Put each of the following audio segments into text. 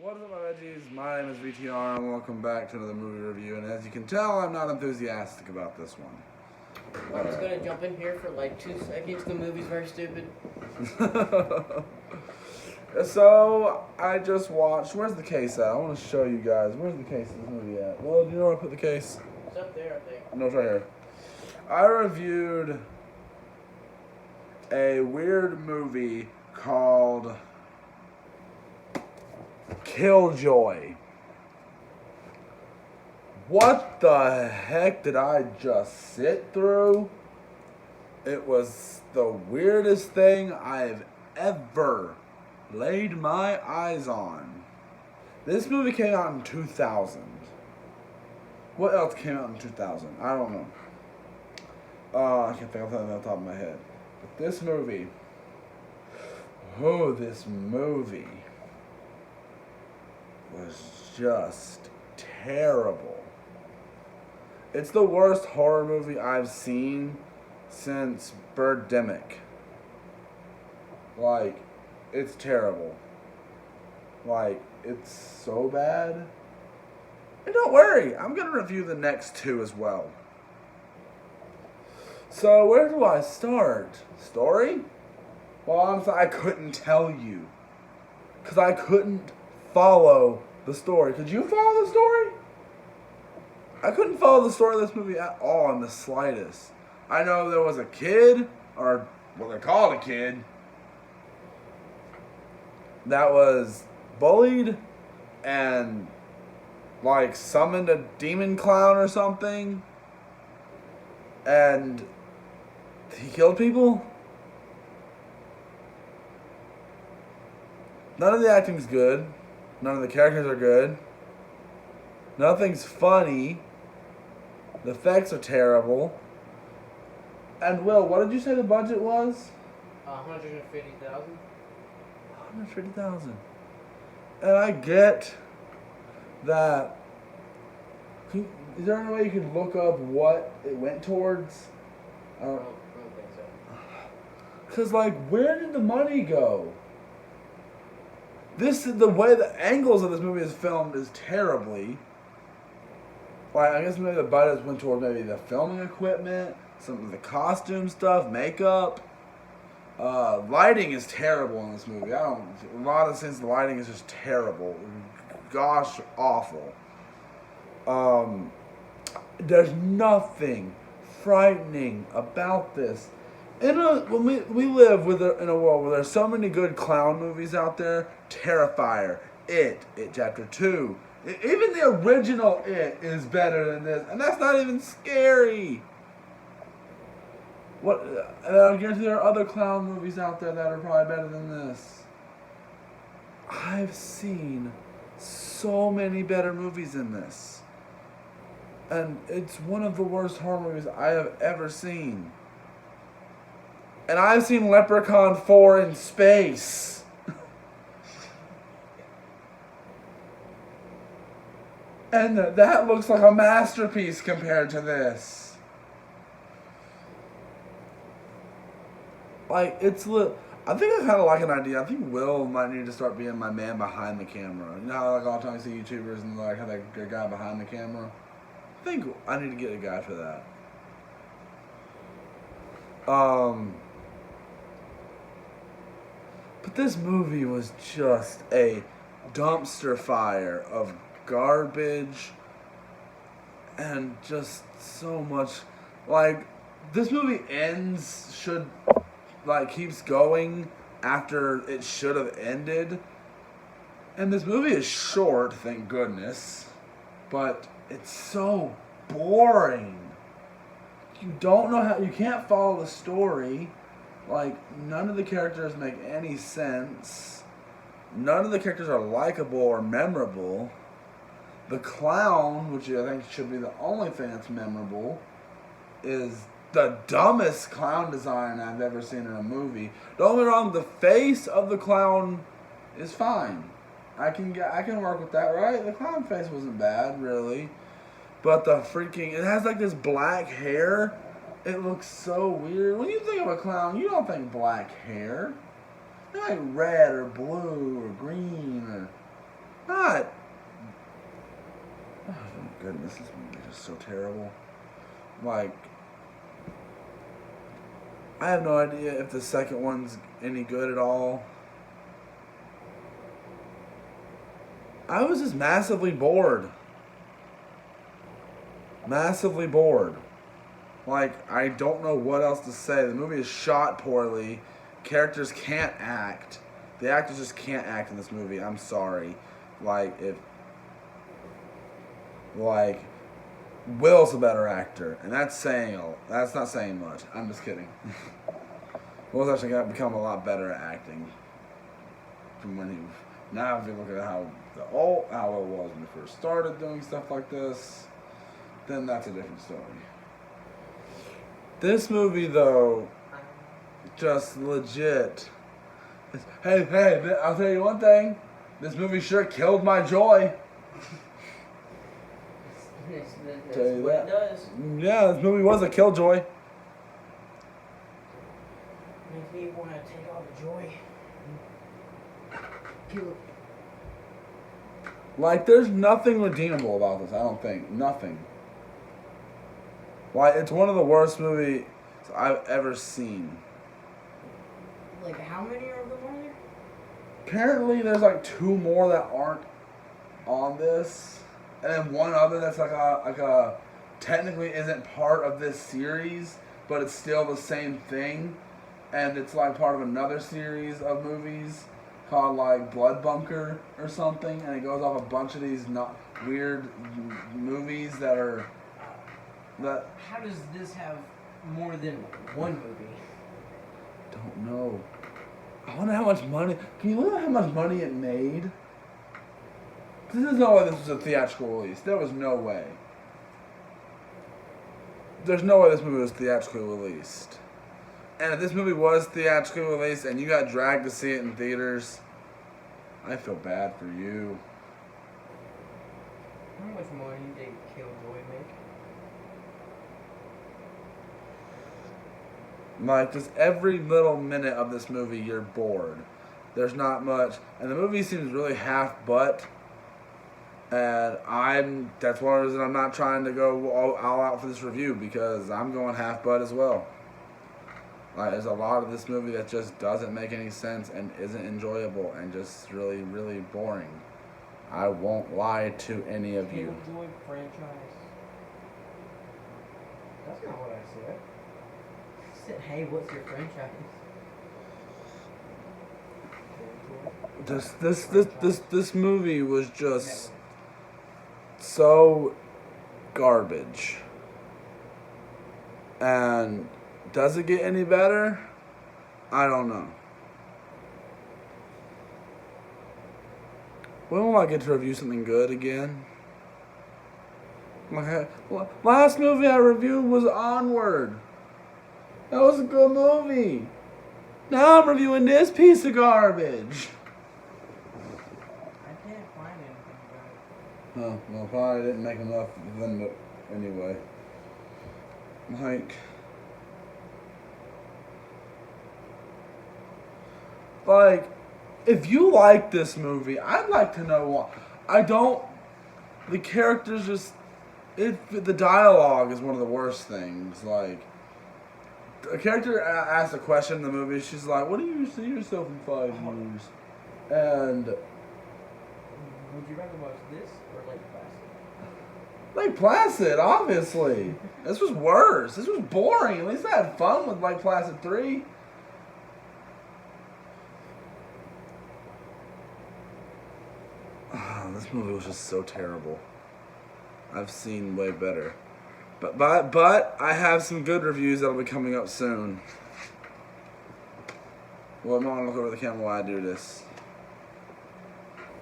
What is up, my veggies? My name is VTR and welcome back to another movie review. And as you can tell, I'm not enthusiastic about this one. I'm just gonna jump in here for like 2 seconds. The movie's very stupid. So, I just watched... Where's the case at? I want to show you guys. Where's the case of this movie at? Well, do you know where I put the case? It's up there, I think. No, it's right here. I reviewed a weird movie called Killjoy. What the heck did I just sit through? It was the weirdest thing I've ever laid my eyes on. This movie came out in 2000. What else came out in 2000? I don't know. I can't think of something off the top of my head. But this movie. Oh, this movie was just terrible. It's the worst horror movie I've seen since Birdemic. Like, it's terrible. Like, it's so bad. And don't worry, I'm going to review the next two as well. So, where do I start? Story? Well, I'm sorry, I couldn't tell you. Because I couldn't follow the story. Could you follow the story? I couldn't follow the story of this movie at all in the slightest. I know there was a kid, or what they called a kid, that was bullied and like summoned a demon clown or something, and he killed people. None of the acting's good. None of the characters are good. Nothing's funny. The effects are terrible. And Will, what did you say the budget was? 150,000. 150,000. And I get that. Is there any way you could look up what it went towards? I don't think so. Because, like, where did the money go? The way the angles of this movie is filmed is terribly. Like, I guess maybe the budget went toward maybe the filming equipment, some of the costume stuff, makeup. Lighting is terrible in this movie. A lot of scenes the lighting is just terrible. Gosh, awful. There's nothing frightening about this. When we live in a world where there's so many good clown movies out there, Terrifier, It Chapter 2, even the original It is better than this, and that's not even scary. And I guarantee there are other clown movies out there that are probably better than this. I've seen so many better movies than this, and it's one of the worst horror movies I have ever seen. And I've seen Leprechaun 4 in space. And that looks like a masterpiece compared to this. Like, I think I kind of like an idea. I think Will might need to start being my man behind the camera. You know how, like, all the time you see YouTubers and, like, have that guy behind the camera? I think I need to get a guy for that. But this movie was just a dumpster fire of garbage and just so much. Like, this movie keeps going after it should have ended. And this movie is short, thank goodness. But it's so boring. You can't follow the story. Like, none of the characters make any sense. None of the characters are likable or memorable. The clown, which I think should be the only thing that's memorable, is the dumbest clown design I've ever seen in a movie. Don't get me wrong, the face of the clown is fine. I can work with that, right? The clown face wasn't bad, really. But it has like this black hair. It looks so weird. When you think of a clown, you don't think black hair. They're like red or blue or green or... I goodness, this movie is just so terrible. Like, I have no idea if the second one's any good at all. I was just massively bored. Massively bored. Like, I don't know what else to say. The movie is shot poorly. Characters can't act. The actors just can't act in this movie. I'm sorry. Like, Will's a better actor, and that's not saying much. I'm just kidding. Will's actually got to become a lot better at acting from when he. Now, if you look at how Will was when he first started doing stuff like this, then that's a different story. This movie, though, just legit. Hey! I'll tell you one thing. This movie sure killed my joy. That's what it does. Yeah, this movie was a killjoy. Makes me want to take all the joy. Kill it. Like, there's nothing redeemable about this, I don't think. Nothing. Like, it's one of the worst movies I've ever seen. Like, how many of them are there? Apparently, there's like 2 more that aren't on this. And then one other that's like a technically isn't part of this series, but it's still the same thing. And it's like part of another series of movies called like Blood Bunker or something. And it goes off a bunch of these weird movies that are... How does this have more than one movie? Don't know. I wonder how much money... Can you look at how much money it made? There's no way this was a theatrical release. There was no way. There's no way this movie was theatrically released. And if this movie was theatrically released and you got dragged to see it in theaters, I feel bad for you. How much money did Killjoy make? Like, just every little minute of this movie, you're bored. There's not much. And the movie seems really half-butt. And that's one reason I'm not trying to go all out for this review, because I'm going half-butt as well. Like, there's a lot of this movie that just doesn't make any sense and isn't enjoyable and just really, really boring. I won't lie to any of you. Killjoy franchise. That's not what I said. I said, hey, what's your franchise? This movie was just so garbage. And does it get any better? I don't know. When will I get to review something good again? Last movie I reviewed was Onward. That was a good movie. Now I'm reviewing this piece of garbage. I can't find anything about it. Oh, well, probably didn't make enough of them anyway. Like, if you like this movie, I'd like to know why. The characters just, the dialogue is one of the worst things. Like, a character asks a question in the movie, she's like, what do you see yourself in 5 years? And... Would you rather watch this or Lake Placid? Lake Placid, obviously. This was worse. This was boring. At least I had fun with Lake Placid 3. This movie was just so terrible. I've seen way better. But I have some good reviews that'll be coming up soon. Well, I'm not gonna look over the camera while I do this.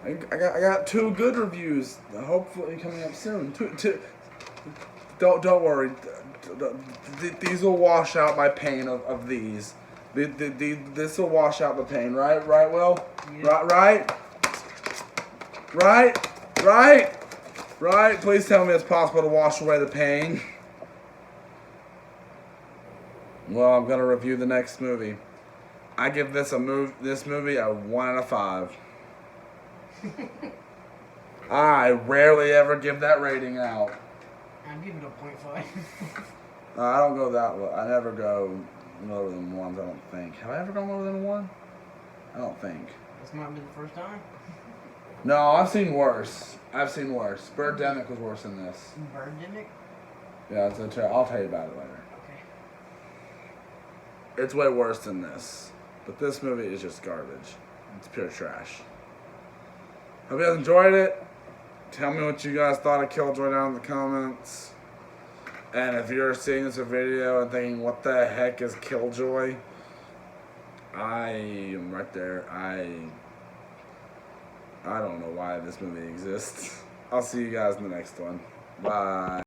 I got 2 good reviews, hopefully coming up soon. Don't worry. These will wash out my pain of these. This will wash out the pain, right? Right, Will? Yeah. Right? Please tell me it's possible to wash away the pain. Well, I'm gonna review the next movie. I give this movie a 1 out of 5. I rarely ever give that rating out. I'd give it a 0.5. I don't go that low. I never go lower than 1s, I don't think. Have I ever gone lower than 1? I don't think. This might be the first time. No, I've seen worse. Birdemic was worse than this. Birdemic? Yeah, I'll tell you about it later. Okay. It's way worse than this. But this movie is just garbage. It's pure trash. Hope you guys enjoyed it. Tell me what you guys thought of Killjoy down in the comments. And if you're seeing this video and thinking, what the heck is Killjoy? I am right there. I don't know why this movie exists. I'll see you guys in the next one. Bye.